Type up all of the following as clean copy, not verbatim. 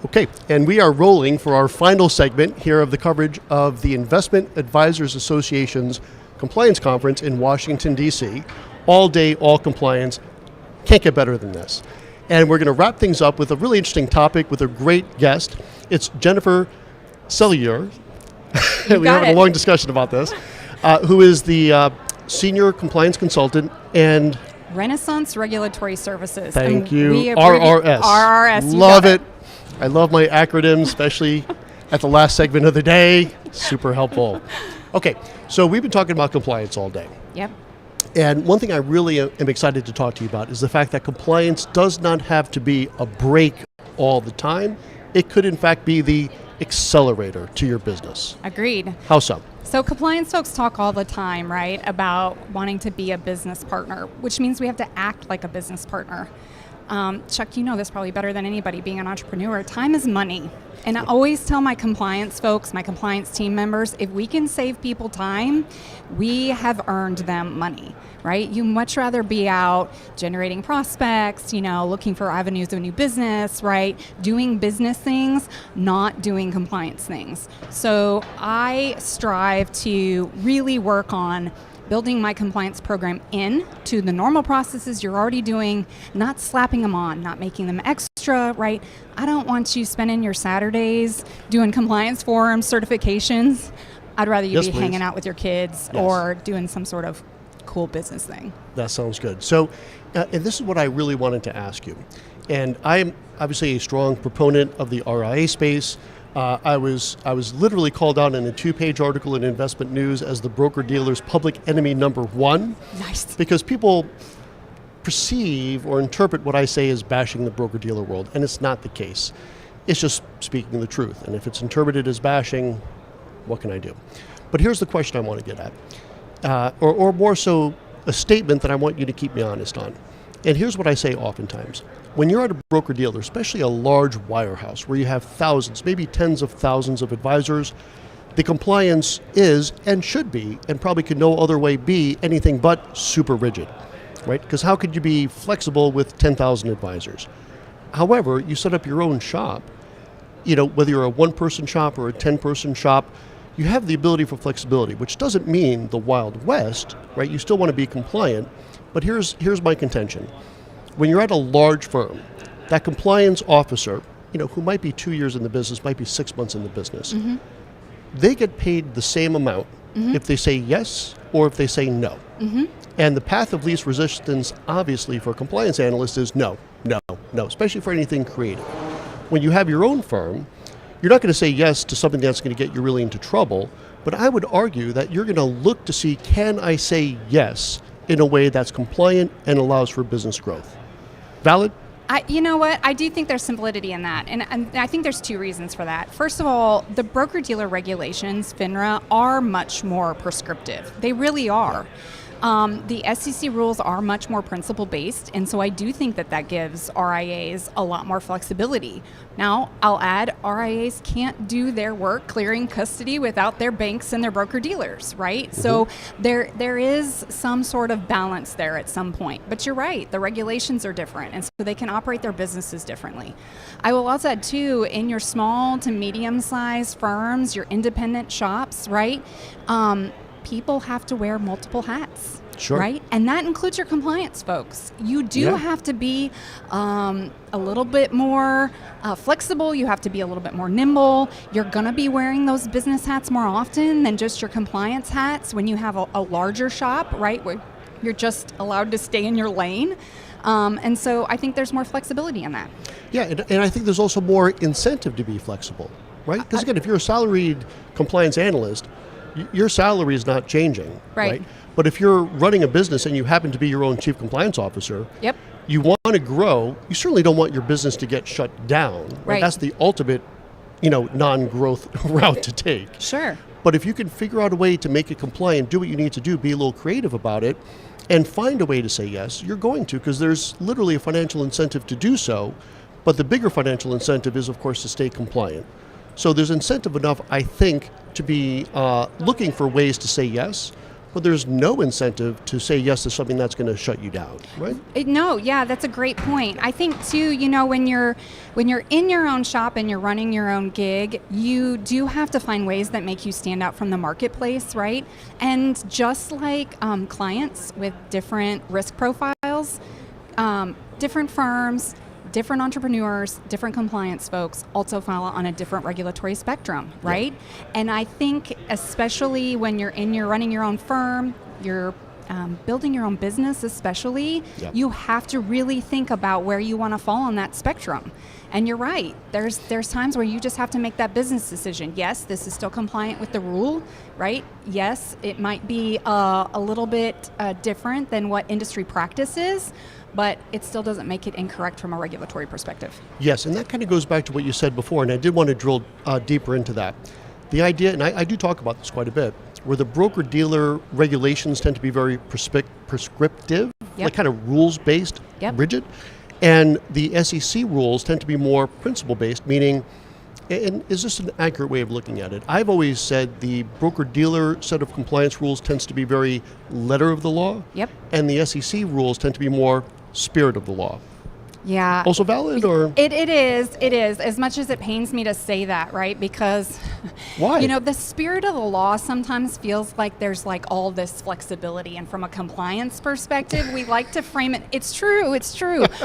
Okay, and we are rolling for our final segment here of the coverage of the Investment Advisors Association's Compliance Conference in Washington, D.C. All day, all compliance. Can't get better than this. And we're going to wrap things up with a really interesting topic with a great guest. It's Jennifer Selliers. We had a long discussion about this, who is the Senior Compliance Consultant and Renaissance Regulatory Services. Thank you. RRS. RRS. Love it. I love my acronyms, especially at the last segment of the day. Super helpful. Okay, so we've been talking about compliance all day. Yep. And one thing I really am excited to talk to you about is the fact that compliance does not have to be a brake all the time. It could, in fact, be the accelerator to your business. Agreed. How so? So compliance folks talk all the time, right, about wanting to be a business partner, which means we have to act like a business partner. Chuck, you know this probably better than anybody, being an entrepreneur. Time is money. And I always tell my compliance folks, my compliance team members, if we can save people time, we have earned them money, right? You much rather be out generating prospects, looking for avenues of new business, right? Doing business things, not doing compliance things. So I strive to really work on building my compliance program into the normal processes you're already doing, not slapping them on, not making them extra, right? I don't want you spending your Saturdays doing compliance forums, certifications. I'd rather you be hanging out with your kids or doing some sort of cool business thing. That sounds good. So, and this is what I really wanted to ask you. And I'm obviously a strong proponent of the RIA space. I was literally called out in a 2-page article in InvestmentNews as the broker-dealer's public enemy number one. Nice. Because people perceive or interpret what I say as bashing the broker-dealer world, and it's not the case. It's just speaking the truth. And if it's interpreted as bashing, what can I do? But here's the question I want to get at, or more so a statement that I want you to keep me honest on. And here's what I say oftentimes. When you're at a broker-dealer, especially a large wirehouse where you have thousands, maybe tens of thousands of advisors, the compliance is and should be, and probably could no other way be, anything but super rigid, right? Because how could you be flexible with 10,000 advisors? However, you set up your own shop, whether you're a 1-person shop or a 10-person shop, you have the ability for flexibility, which doesn't mean the Wild West, right? You still want to be compliant, but here's my contention. When you're at a large firm, that compliance officer, who might be 2 years in the business, might be 6 months in the business, they get paid the same amount if they say yes or if they say no. And the path of least resistance, obviously, for a compliance analyst is no, especially for anything creative. When you have your own firm, you're not going to say yes to something that's going to get you really into trouble, but I would argue that you're going to look to see, can I say yes in a way that's compliant and allows for business growth? Valid? You know what? I do think there's some validity in that. And I think there's 2 reasons for that. First of all, the broker-dealer regulations, FINRA, are much more prescriptive. They really are. The SEC rules are much more principle-based, and so I do think that gives RIAs a lot more flexibility. Now, I'll add, RIAs can't do their work clearing custody without their banks and their broker-dealers, right? So there is some sort of balance there at some point. But you're right, the regulations are different, and so they can operate their businesses differently. I will also add, too, in your small to medium-sized firms, your independent shops, right? People have to wear multiple hats, right? And that includes your compliance folks. You do have to be a little bit more flexible. You have to be a little bit more nimble. You're going to be wearing those business hats more often than just your compliance hats when you have a larger shop, right, where you're just allowed to stay in your lane. And so I think there's more flexibility in that. Yeah, and I think there's also more incentive to be flexible, right? Because again, if you're a salaried compliance analyst, your salary is not changing, right? But if you're running a business and you happen to be your own chief compliance officer, you want to grow, you certainly don't want your business to get shut down, right? That's the ultimate, non-growth route to take. Sure. But if you can figure out a way to make it compliant, do what you need to do, be a little creative about it, and find a way to say yes, you're going to, because there's literally a financial incentive to do so, but the bigger financial incentive is, of course, to stay compliant. So there's incentive enough, I think, to be looking for ways to say yes, but there's no incentive to say yes to something that's going to shut you down, right? No, yeah, that's a great point. I think too, when you're in your own shop and you're running your own gig, you do have to find ways that make you stand out from the marketplace, right? And just like clients with different risk profiles, different firms, different entrepreneurs, different compliance folks also fall on a different regulatory spectrum, right? Yeah. And I think especially when you're running your own firm, you're building your own business especially, yep. You have to really think about where you want to fall on that spectrum. And you're right, there's times where you just have to make that business decision. Yes, this is still compliant with the rule, right? Yes, it might be a little bit different than what industry practice is, but it still doesn't make it incorrect from a regulatory perspective. Yes, and that kind of goes back to what you said before, and I did want to drill deeper into that. The idea, and I do talk about this quite a bit, where the broker-dealer regulations tend to be very prescriptive, yep. like kind of rules-based, yep. rigid, and the SEC rules tend to be more principle-based, meaning, and is this an accurate way of looking at it? I've always said the broker-dealer set of compliance rules tends to be very letter of the law, yep. and the SEC rules tend to be more spirit of the law. Yeah. Also valid, or? It is, as much as it pains me to say that, right? Because, why? The spirit of the law sometimes feels like there's like all this flexibility. And from a compliance perspective, we like to frame it. It's true.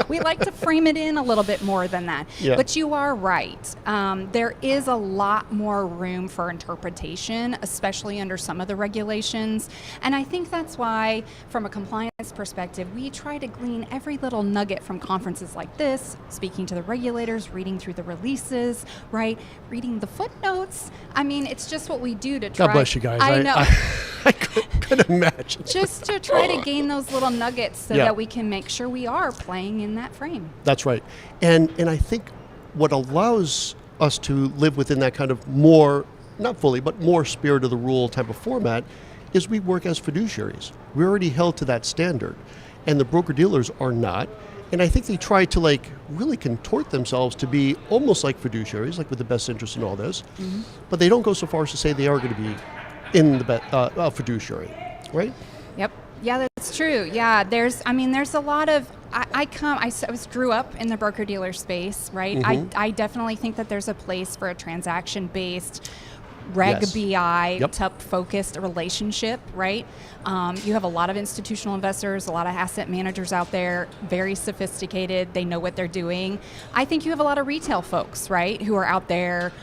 We like to frame it in a little bit more than that. Yeah. But you are right. There is a lot more room for interpretation, especially under some of the regulations. And I think that's why, from a compliance perspective, we try to glean every little nugget from conferences like this, speaking to the regulators, reading through the releases, right? Reading the footnotes. I mean, it's just what we do to try. God bless you guys. I know. I couldn't imagine. Just to try to gain those little nuggets so yeah. that we can make sure we are playing in that frame. That's right. And I think what allows us to live within that kind of more, not fully, but more spirit of the rule type of format is we work as fiduciaries. We're already held to that standard. And the broker-dealers are not. And I think they try to really contort themselves to be almost like fiduciaries, like with the best interest in all this, mm-hmm. but they don't go so far as to say they are going to be in the fiduciary, right? Yep. Yeah, that's true. Yeah, there's a lot of, I grew up in the broker-dealer space, right? Mm-hmm. I definitely think that there's a place for a transaction-based Reg yes. BI yep. type focused relationship, right? You have a lot of institutional investors, a lot of asset managers out there, very sophisticated. They know what they're doing. I think you have a lot of retail folks, right, who are out there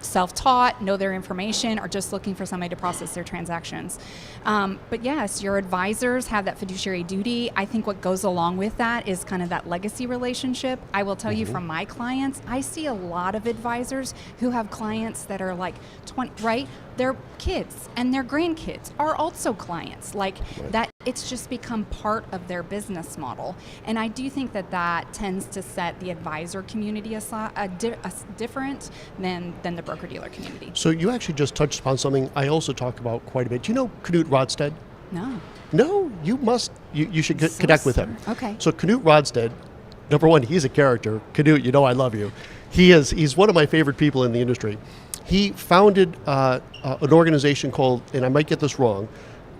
self-taught, know their information, are just looking for somebody to process their transactions. But yes, your advisors have that fiduciary duty. I think what goes along with that is kind of that legacy relationship. I will tell mm-hmm. you from my clients, I see a lot of advisors who have clients that are like 20, right? Their kids and their grandkids are also clients. Like right. that, it's just become part of their business model. And I do think that tends to set the advisor community aside, different than the broker-dealer community. So you actually just touched upon something I also talk about quite a bit. Do you know Knut Rodstead? No. No, you must. You should connect with him. Okay. So Knut Rodstead, number one, he's a character. Knut, I love you. He's one of my favorite people in the industry. He founded an organization called, and I might get this wrong,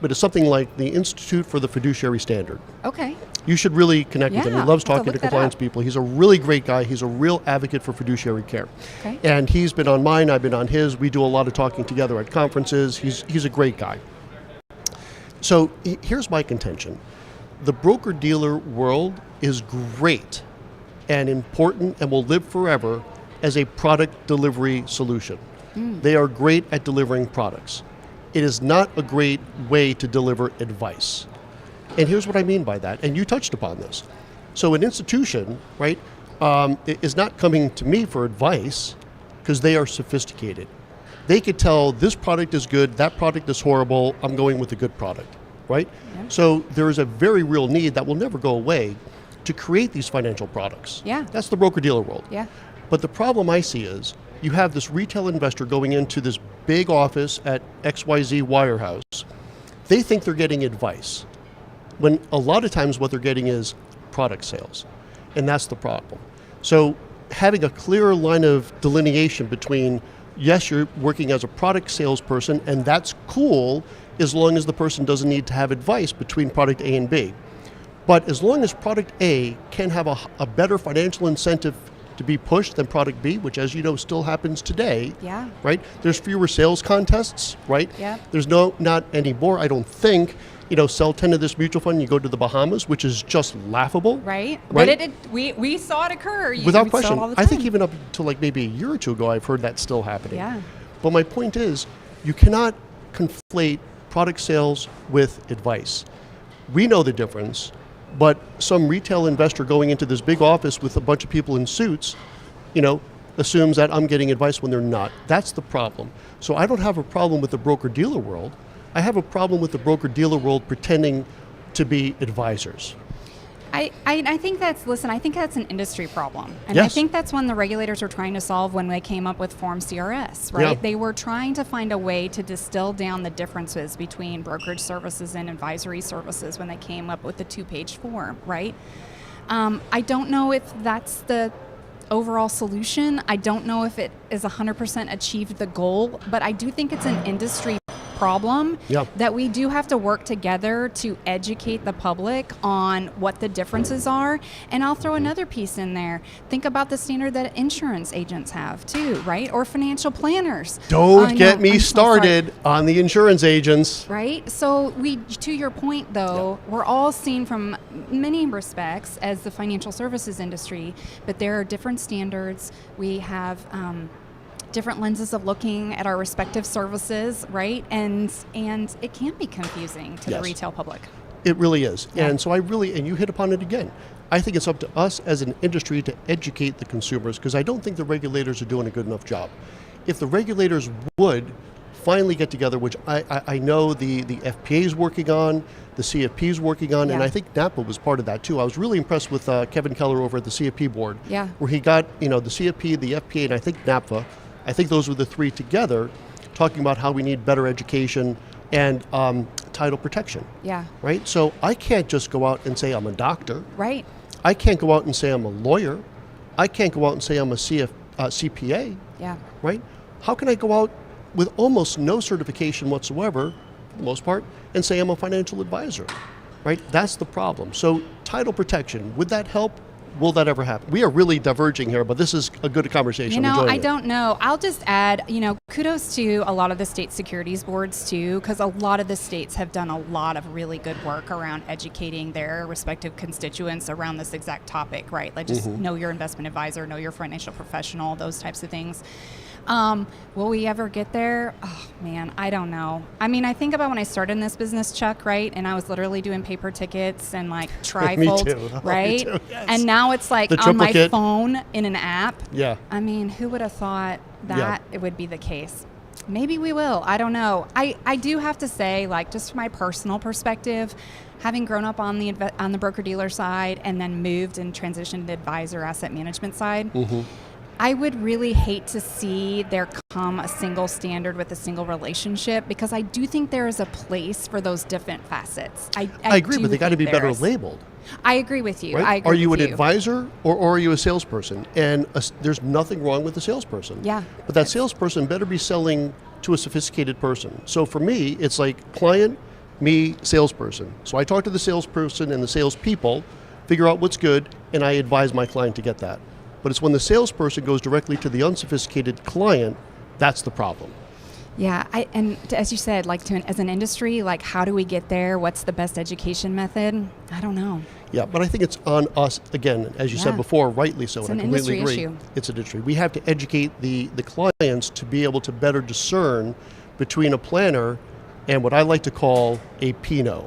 but it's something like the Institute for the Fiduciary Standard. Okay. You should really connect with him. He loves talking to compliance people. He's a really great guy. He's a real advocate for fiduciary care. Okay. And he's been on mine, I've been on his. We do a lot of talking together at conferences. He's a great guy. So here's my contention. The broker-dealer world is great and important and will live forever as a product delivery solution. They are great at delivering products. It is not a great way to deliver advice. And here's what I mean by that, and you touched upon this. So an institution, right, is not coming to me for advice because they are sophisticated. They could tell this product is good, that product is horrible, I'm going with the good product, right? Yeah. So there is a very real need that will never go away to create these financial products. Yeah. That's the broker-dealer world. Yeah. But the problem I see is you have this retail investor going into this big office at XYZ Wirehouse. They think they're getting advice, when a lot of times what they're getting is product sales. And that's the problem. So having a clear line of delineation between yes, you're working as a product salesperson, and that's cool as long as the person doesn't need to have advice between product A and B. But as long as product A can have a better financial incentive to be pushed than product B, which, as you know, still happens today, Yeah. right? There's fewer sales contests, right? Yeah. There's not anymore, I don't think. Sell 10 of this mutual fund, you go to the Bahamas, which is just laughable. Right. Right? But we saw it occur. Without We saw it question. all the I think time. even up to like maybe a year or two ago, I've heard that still happening. Yeah. But my point is, you cannot conflate product sales with advice. We know the difference, but some retail investor going into this big office with a bunch of people in suits, assumes that I'm getting advice when they're not. That's the problem. So I don't have a problem with the broker-dealer world. I have a problem with the broker-dealer world pretending to be advisors. I think that's an industry problem. And I Yes. think that's one the regulators were trying to solve when they came up with Form CRS, right? Yeah. They were trying to find a way to distill down the differences between brokerage services and advisory services when they came up with the 2-page form, right? I don't know if that's the overall solution. I don't know if it is 100% achieved the goal, but I do think it's an industry problem Yeah. that we do have to work together to educate the public on what the differences are. And I'll throw another piece in there. Think about the standard that insurance agents have too, right? Or financial planners. Don't I get know, me I'm so sorry. started on the insurance agents. Right? So to your point though, we're all seen from many respects as the financial services industry, but there are different standards. We have different lenses of looking at our respective services, right? And it can be confusing to Yes. the retail public. It really is. Yeah. And so and you hit upon it again. I think it's up to us as an industry to educate the consumers, because I don't think the regulators are doing a good enough job. If the regulators would finally get together, which I know the FPA is working on, the CFP is working on, and Yeah. I think NAPA was part of that too. I was really impressed with Kevin Keller over at the CFP board, Yeah. where he got the CFP, the FPA, and I think NAPA. I think those were the three together, talking about how we need better education and title protection. Yeah. Right? So I can't just go out and say I'm a doctor. Right. I can't go out and say I'm a lawyer. I can't go out and say I'm a CPA. Yeah. Right? How can I go out with almost no certification whatsoever, for the most part, and say I'm a financial advisor? Right? That's the problem. So title protection, would that help? Will that ever happen? We are really diverging here, but this is a good conversation. I'm enjoying I it. don't know. I'll just add, kudos to a lot of the state securities boards too, because a lot of the states have done a lot of really good work around educating their respective constituents around this exact topic, right? Like just know your investment advisor, know your financial professional, those types of things. Will we ever get there? Oh man, I don't know. I mean, I think about when I started in this business, Chuck, right? And I was literally doing paper tickets and like trifold, too. Oh, me right? too, yes. And now it's like The on my triplicate. phone in an app. Yeah. I mean, who would have thought that Yeah. it would be the case? Maybe we will. I don't know. I do have to say, like, just from my personal perspective, having grown up on the broker-dealer side and then moved and transitioned to advisor asset management side, I would really hate to see there come a single standard with a single relationship, because I do think there is a place for those different facets. I agree, do but they got to think be better there is. labeled. I agree with you. Right? I agree Are you with an advisor or are you a salesperson? And there's nothing wrong with a salesperson. Yeah. But that salesperson better be selling to a sophisticated person. So for me, it's like client, me, salesperson. So I talk to the salesperson and the salespeople, figure out what's good, and I advise my client to get that. But it's when the salesperson goes directly to the unsophisticated client, that's the problem. Yeah, and as you said, like as an industry, like how do we get there? What's the best education method? I don't know. Yeah, but I think it's on us, again, as you said Yeah. before, rightly so, It's and an I completely industry agree. issue. It's an industry. We have to educate the clients to be able to better discern between a planner and what I like to call a Pinot.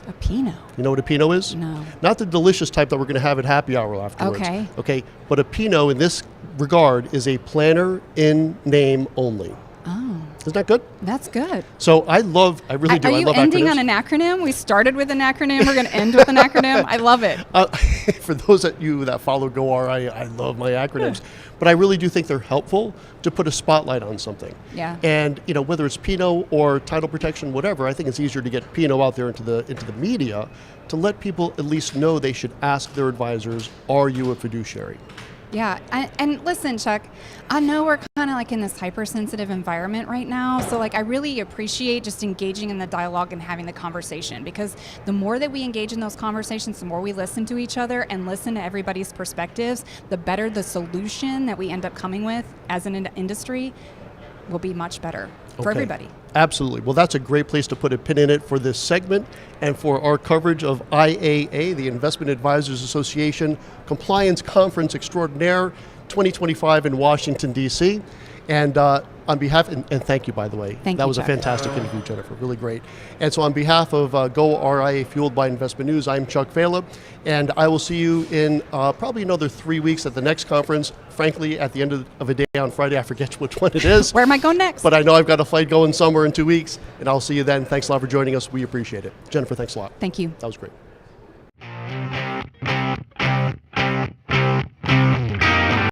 A Pinot. You know what a Pinot is? No. Not the delicious type that we're going to have at happy hour afterwards. Okay. Okay, but a Pinot in this regard is a planner in name only. Oh, Isn't that good? that's good. So I really do. Are I you love ending acronyms. on an acronym? We started with an acronym. We're going to end with an acronym. I love it. For those of you that follow goRIA, I love my acronyms, but I really do think they're helpful to put a spotlight on something. Yeah. And whether it's Pinot or title protection, whatever, I think it's easier to get Pinot out there into the media to let people at least know they should ask their advisors, are you a fiduciary? Yeah, and listen, Chuck, I know we're kind of like in this hypersensitive environment right now, so like I really appreciate just engaging in the dialogue and having the conversation, because the more that we engage in those conversations, the more we listen to each other and listen to everybody's perspectives, the better the solution that we end up coming with as an industry will be much better for everybody. Absolutely. Well, that's a great place to put a pin in it for this segment and for our coverage of IAA, the Investment Advisors Association Compliance Conference Extraordinaire 2025 in Washington, D.C. And on behalf, and thank you, by the way. Thank you, that was Chuck. a fantastic interview, Jennifer, really great. And so on behalf of goRIA, fueled by Investment News, I'm Chuck Vela, and I will see you in probably another 3 weeks at the next conference. Frankly, at the end of a day on Friday, I forget which one it is. Where am I going next? But I know I've got a flight going somewhere in 2 weeks, and I'll see you then. Thanks a lot for joining us. We appreciate it. Jennifer, thanks a lot. Thank you. That was great.